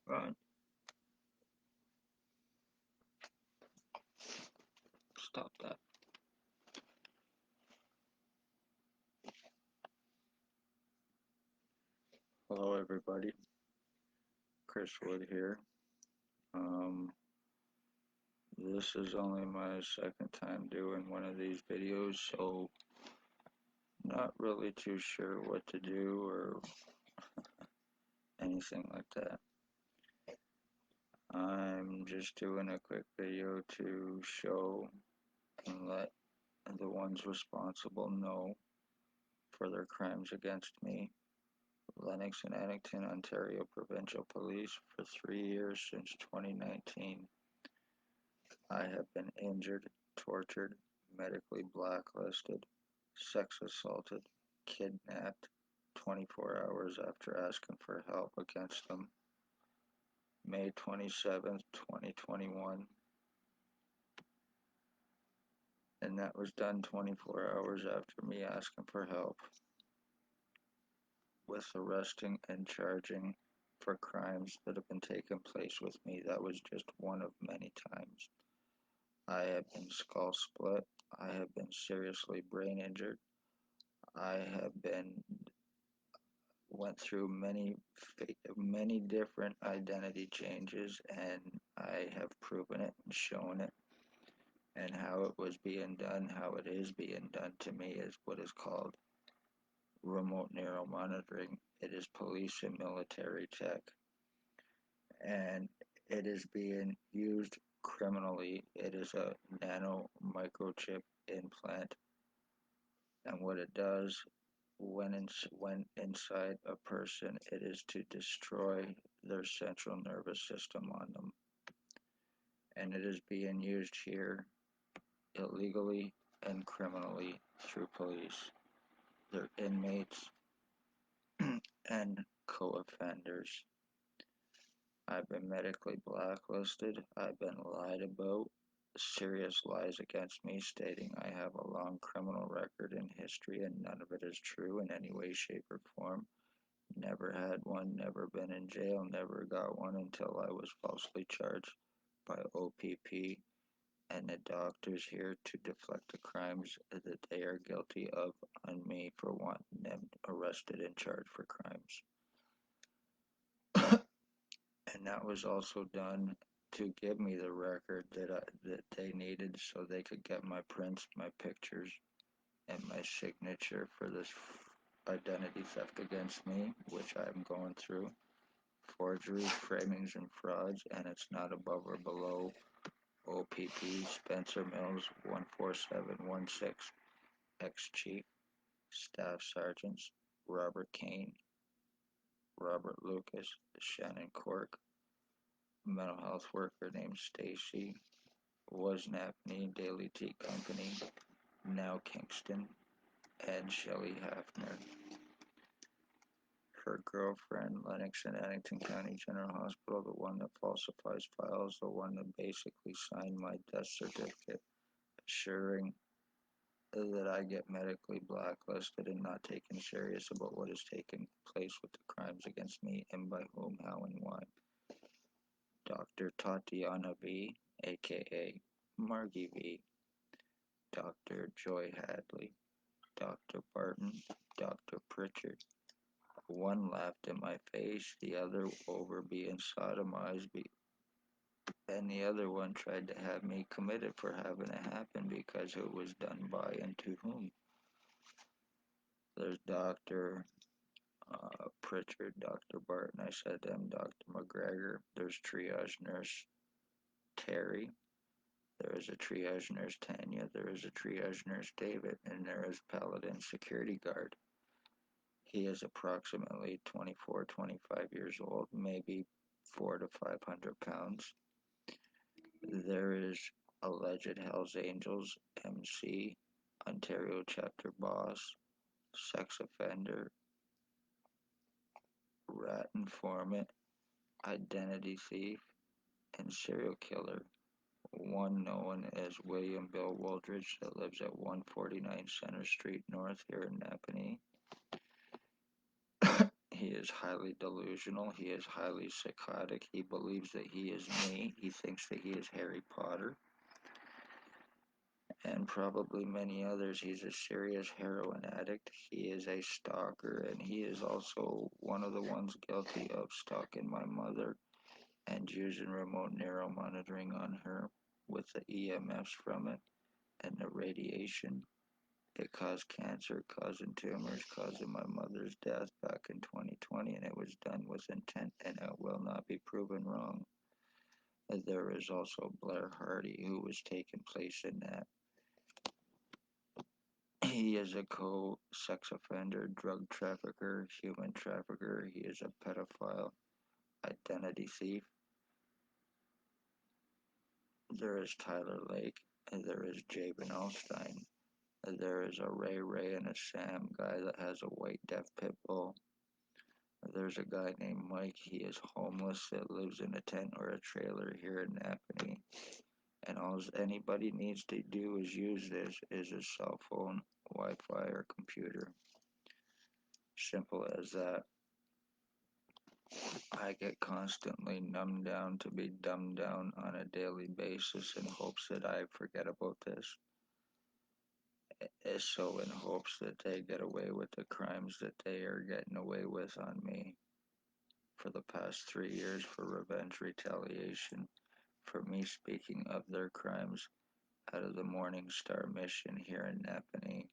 Run. Stop that. Hello, everybody. Chris Wood here. Um, this is only my second time doing one of these videos, so not really too sure what to do or anything like that. I'm just doing a quick video to show and let the ones responsible know for their crimes against me. Lennox and Addington, Ontario Provincial Police for 3 years since 2019. I have been injured, tortured, medically blacklisted, sex assaulted, kidnapped 24 hours after asking for help against them. May 27th, 2021. And that was done 24 hours after me asking for help with arresting and charging for crimes that have been taking place with me. That was just one of many times. I have been skull split. I have been seriously brain injured. I have been went through many different identity changes, and I have proven it and shown it, and how it was being done, how it is being done to me is what is called remote neural monitoring. It is police and military tech, and it is being used criminally. It is a nano microchip implant, and what it does when inside a person, it is to destroy their central nervous system on them. And it is being used here illegally and criminally through police, their inmates, and co-offenders. I've been medically blacklisted. I've been lied about. Serious lies against me stating I have a long criminal record and history, and none of it is true in any way, shape, or form. Never had one, never been in jail, never got one until I was falsely charged by OPP and the doctors here to deflect the crimes that they are guilty of on me for wanting them arrested and charged for crimes. And that was also done to give me the record that they needed so they could get my prints, my pictures, and my signature for this identity theft against me, which I'm going through. Forgeries, framings, and frauds, and it's not above or below OPP Spencer Mills 14716, ex-chief, staff sergeants Robert Kane, Robert Lucas, Shannon Cork, mental health worker named Stacy, was Napanee Daily Tea Company, now Kingston, and Shelley Hafner. Her girlfriend, Lennox and Addington County General Hospital, the one that falsifies files, the one that basically signed my death certificate, assuring that I get medically blacklisted and not taken serious about what is taking place with the crimes against me and by whom, how, and why. Dr. Tatiana V, aka Margie V, Dr. Joy Hadley, Dr. Barton, Dr. Pritchard. One laughed in my face, the other over being sodomized, and the other one tried to have me committed for having it happen because it was done by and to whom. There's Dr. Pritchard, Dr. Barton, I said to him, Dr. McGregor. There's triage nurse Terry. There is a triage nurse Tanya. There is a triage nurse David. And there is Paladin security guard. He is approximately 24, 25 years old, maybe 400 to 500 pounds. There is alleged Hells Angels MC, Ontario chapter boss, sex offender, rat informant, identity thief, and serial killer. One known as William Bill Wooldridge that lives at 149 Center Street North here in Napanee. He is highly delusional. He is highly psychotic. He believes that he is me. He thinks that he is Harry Potter and probably many others. He's a serious heroin addict. He is a stalker, and he is also one of the ones guilty of stalking my mother and using remote neural monitoring on her with the EMFs from it and the radiation. It caused cancer, causing tumors, causing my mother's death back in 2020, and it was done with intent, and it will not be proven wrong. There is also Blair Hardy, who was taking place in that. He is a co-sex offender, drug trafficker, human trafficker. He is a pedophile, identity thief. There is Tyler Lake, and there is Jabin Alstein. There is a Ray Ray and a Sam guy that has a white deaf pit bull. There's a guy named Mike. He is homeless that lives in a tent or a trailer here in Napanee. And all anybody needs to do is use this is a cell phone, Wi-Fi, or computer. Simple as that. I get constantly numbed down to be dumbed down on a daily basis in hopes that I forget about this. So in hopes that they get away with the crimes that they are getting away with on me for the past 3 years for revenge retaliation, for me speaking of their crimes out of the Morning Star mission here in Napanee,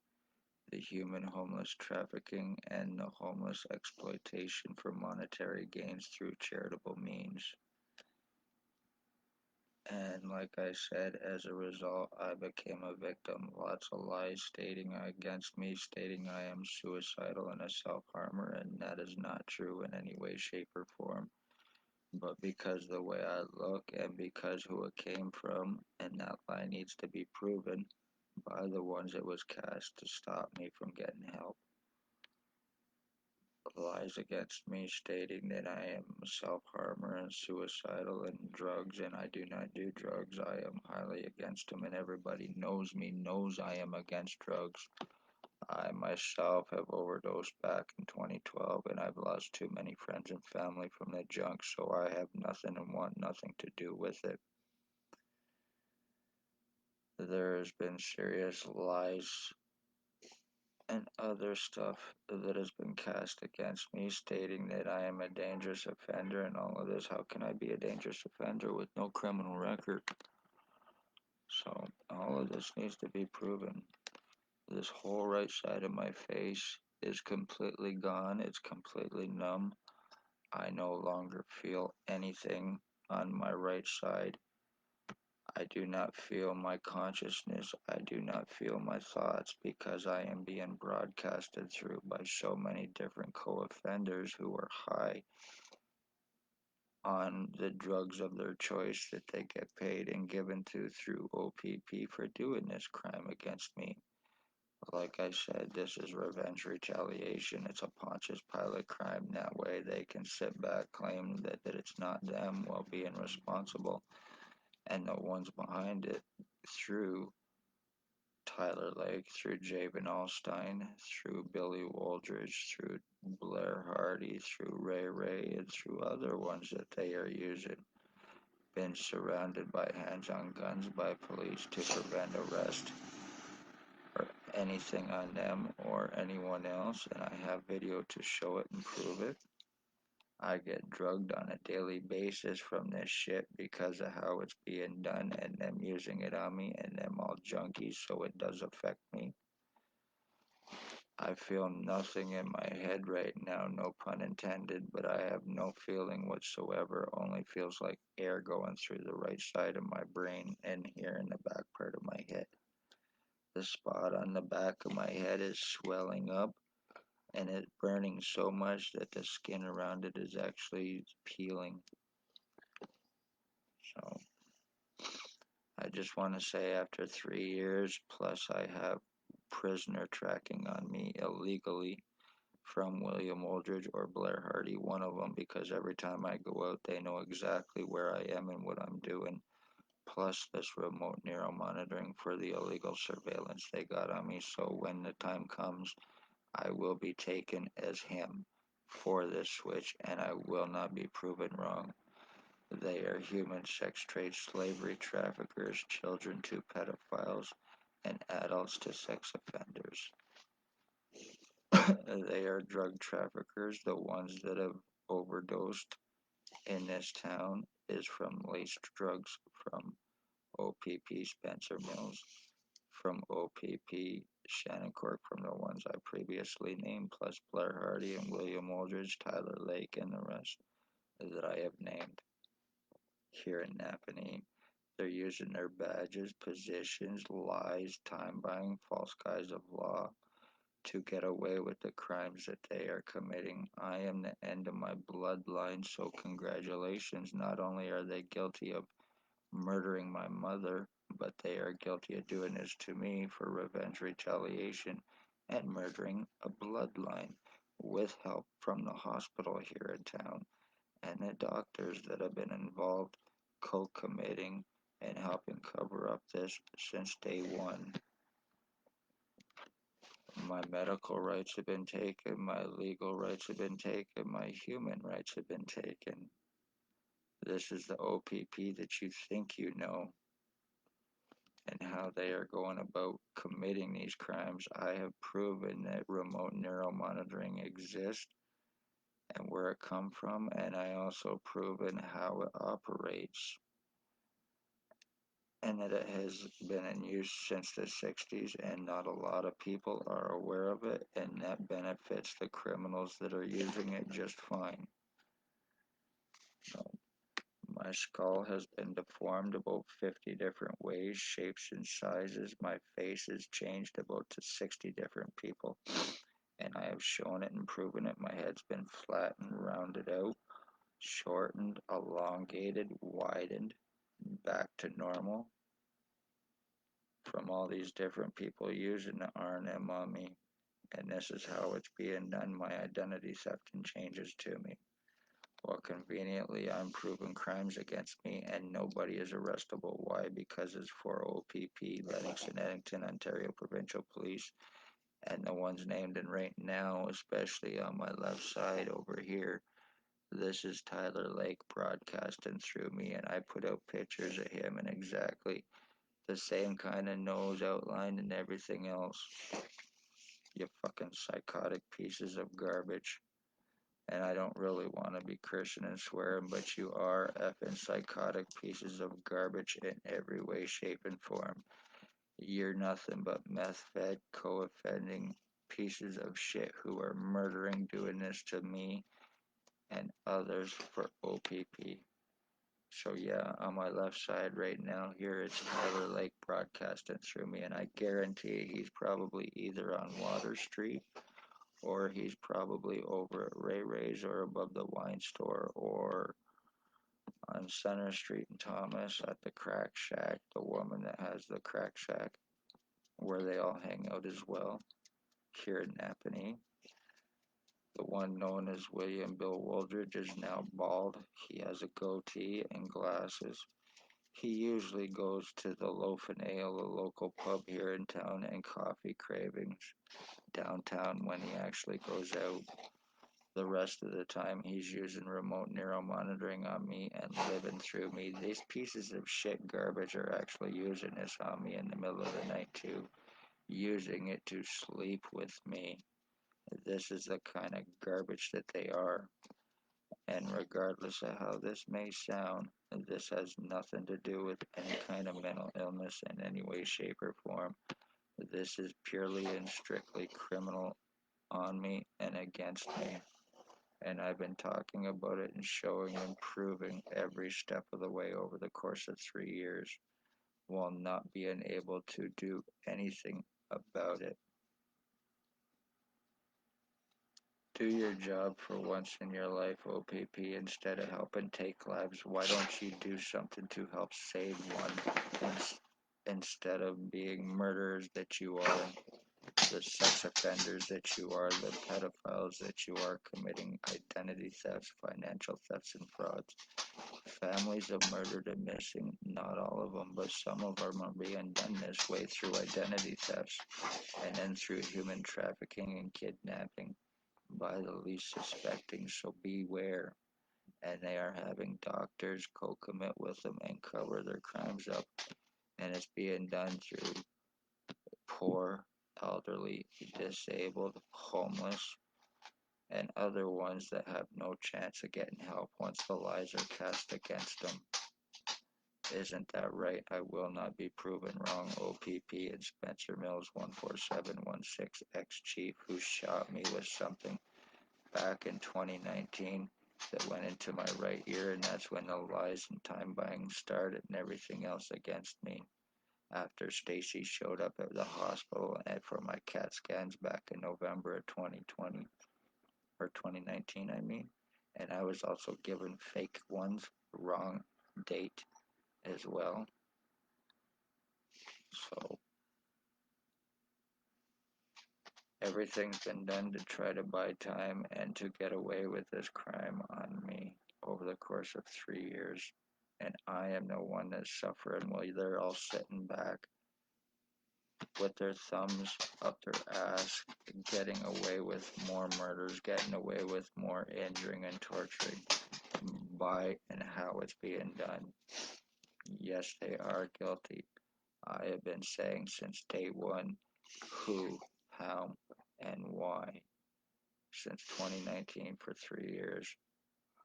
the human homeless trafficking and the homeless exploitation for monetary gains through charitable means. And like I said, as a result, I became a victim. Lots of lies stating against me, stating I am suicidal and a self-harmer, and that is not true in any way, shape, or form. But because the way I look and because who it came from, and that lie needs to be proven by the ones it was cast to stop me from getting help. Lies against me stating that I am a self-harmer and suicidal and drugs, and I do not do drugs. I am highly against them, and everybody knows me, knows I am against drugs. I myself have overdosed back in 2012, and I've lost too many friends and family from the junk, so I have nothing and want nothing to do with it. There has been serious lies and other stuff that has been cast against me, stating that I am a dangerous offender and all of this. How can I be a dangerous offender with no criminal record? So all of this needs to be proven. This whole right side of my face is completely gone. It's completely numb. I no longer feel anything on my right side. I do not feel my consciousness. I do not feel my thoughts because I am being broadcasted through by so many different co-offenders who are high on the drugs of their choice that they get paid and given to through OPP for doing this crime against me. Like I said, this is revenge retaliation. It's a Pontius Pilate crime. That way they can sit back, claim that it's not them while being responsible. And the ones behind it through Tyler Lake, through Jabin Alstein, through Billy Wooldridge, through Blair Hardy, through Ray Ray, and through other ones that they are using. Been surrounded by hands on guns by police to prevent arrest or anything on them or anyone else, and I have video to show it and prove it. I get drugged on a daily basis from this shit because of how it's being done and them using it on me and them all junkies, so it does affect me. I feel nothing in my head right now, no pun intended, but I have no feeling whatsoever, only feels like air going through the right side of my brain and here in the back part of my head. The spot on the back of my head is swelling up and it's burning so much that the skin around it is actually peeling. So I just want to say after 3 years, plus I have prisoner tracking on me illegally from William Wooldridge or Blair Hardy, one of them, because every time I go out, they know exactly where I am and what I'm doing. Plus this remote neural monitoring for the illegal surveillance they got on me. So when the time comes, I will be taken as him for this switch, and I will not be proven wrong. They are human sex trade, slavery traffickers, children to pedophiles, and adults to sex offenders. They are drug traffickers. The ones that have overdosed in this town is from laced drugs from OPP Spencer Mills, from OPP Shannon Cork, from the ones I previously named, plus Blair Hardy and William Aldridge, Tyler Lake, and the rest that I have named here in Napanee. They're using their badges, positions, lies, time buying, false guise of law to get away with the crimes that they are committing. I am the end of my bloodline, so congratulations. Not only are they guilty of murdering my mother, but they are guilty of doing this to me for revenge, retaliation, and murdering a bloodline with help from the hospital here in town and the doctors that have been involved co-committing and helping cover up this since day one. My medical rights have been taken, my legal rights have been taken, my human rights have been taken. This is the OPP that you think you know and how they are going about committing these crimes. I have proven that remote neural monitoring exists and where it come from, and I also proven how it operates and that it has been in use since the 60s and not a lot of people are aware of it, and that benefits the criminals that are using it just fine. So my skull has been deformed about 50 different ways, shapes, and sizes. My face has changed about to 60 different people, and I have shown it and proven it. My head's been flattened, rounded out, shortened, elongated, widened, back to normal from all these different people using the R&M on me. And this is how it's being done. My identity theft and changes to me. Well, conveniently, I'm proving crimes against me and nobody is arrestable. Why? Because it's for OPP, Lennox and Eddington, Ontario Provincial Police, and the ones named in right now, especially on my left side over here. This is Tyler Lake broadcasting through me, and I put out pictures of him and exactly the same kind of nose outline and everything else. You fucking psychotic pieces of garbage. And I don't really want to be cursing and swearing, but you are effing psychotic pieces of garbage in every way, shape, and form. You're nothing but meth fed, co offending pieces of shit who are murdering, doing this to me and others for OPP. So yeah, on my left side right now here, it's Tyler Lake broadcasting through me, and I guarantee he's probably either on Water Street or he's probably over at Ray Ray's or above the wine store or on Center Street in Thomas at the Crack Shack, the woman that has the Crack Shack, where they all hang out as well, here in Napanee. The one known as William Bill Wooldridge is now bald. He has a goatee and glasses. He usually goes to the Loaf and Ale, a local pub here in town, and Coffee Cravings downtown when he actually goes out. The rest of the time, he's using remote neural monitoring on me and living through me. These pieces of shit garbage are actually using this on me in the middle of the night, too, using it to sleep with me. This is the kind of garbage that they are. And regardless of how this may sound, this has nothing to do with any kind of mental illness in any way, shape, or form. This is purely and strictly criminal on me and against me. And I've been talking about it and showing and proving every step of the way over the course of 3 years while not being able to do anything about it. Do your job for once in your life, OPP, instead of helping take lives. Why don't you do something to help save one instead of being murderers that you are, the sex offenders that you are, the pedophiles that you are committing identity thefts, financial thefts, and frauds? Families of murdered and missing, not all of them, but some of them are being done this way through identity thefts and then through human trafficking and kidnapping. by the least suspecting, so beware. And they are having doctors co-commit with them and cover their crimes up, and it's being done through poor, elderly, disabled, homeless, and other ones that have no chance of getting help once the lies are cast against them. Isn't that right? I will not be proven wrong. OPP and Spencer Mills 14716 ex-chief who shot me with something back in 2019 that went into my right ear, and that's when the lies and time buying started and everything else against me. After Stacy showed up at the hospital and for my CAT scans back in November of 2020 or 2019, I mean, and I was also given fake ones, wrong date as well. So everything's been done to try to buy time and to get away with this crime on me over the course of 3 years. And I am the one that's suffering while they're all sitting back with their thumbs up their ass, getting away with more murders, getting away with more injuring and torturing by and how it's being done. Yes, they are guilty. I have been saying since day one who, how, and why since 2019 for 3 years.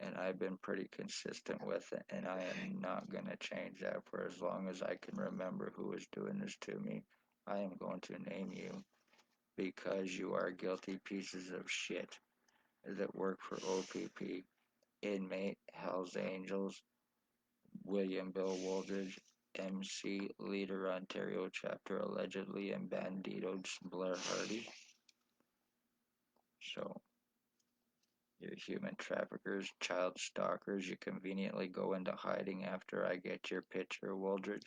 And I've been pretty consistent with it, and I am not going to change that for as long as I can remember who is doing this to me. I am going to name you because you are guilty pieces of shit that work for OPP. Inmate, Hells Angels, William Bill Woldridge, MC, Leader, Ontario Chapter, allegedly, and Banditos, Blair Hardy. So, you're human traffickers, child stalkers. You conveniently go into hiding after I get your picture, Woldridge,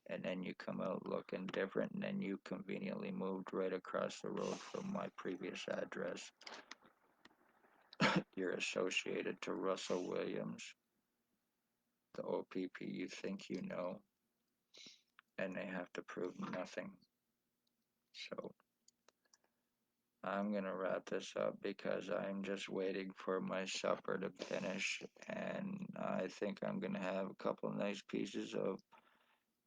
and then you come out looking different, and then you conveniently moved right across the road from my previous address. You're associated to Russell Williams, the OPP you think you know, and they have to prove nothing. So I'm gonna wrap this up because I'm just waiting for my supper to finish, and I think I'm gonna have a couple nice pieces of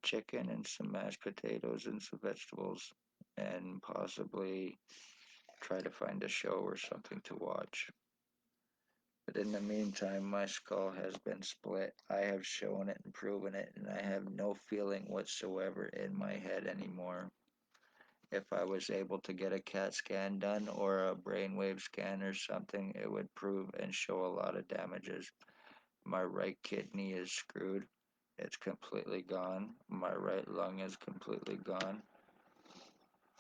chicken and some mashed potatoes and some vegetables, and possibly try to find a show or something to watch. But in the meantime, my skull has been split. I have shown it and proven it, and I have no feeling whatsoever in my head anymore. If I was able to get a CAT scan done or a brainwave scan or something, it would prove and show a lot of damages. My right kidney is screwed. It's completely gone. My right lung is completely gone.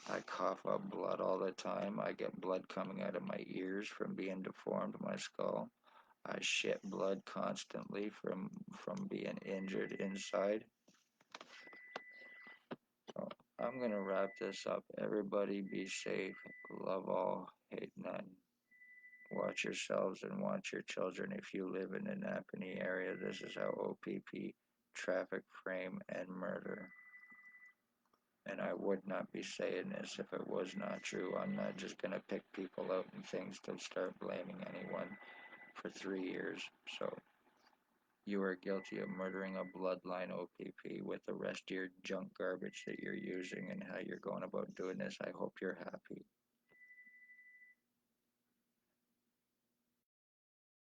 I cough up blood all the time. I get blood coming out of my ears from being deformed, my skull. I shit blood constantly from being injured inside. So I'm gonna wrap this up. Everybody be safe. Love all, hate none. Watch yourselves and watch your children if you live in the Napanee area. This is how OPP traffic, frame, and murder. And I would not be saying this if it was not true. I'm not just going to pick people out and things to start blaming anyone for 3 years. So you are guilty of murdering a bloodline OPP with the rest of your junk garbage that you're using and how you're going about doing this. I hope you're happy.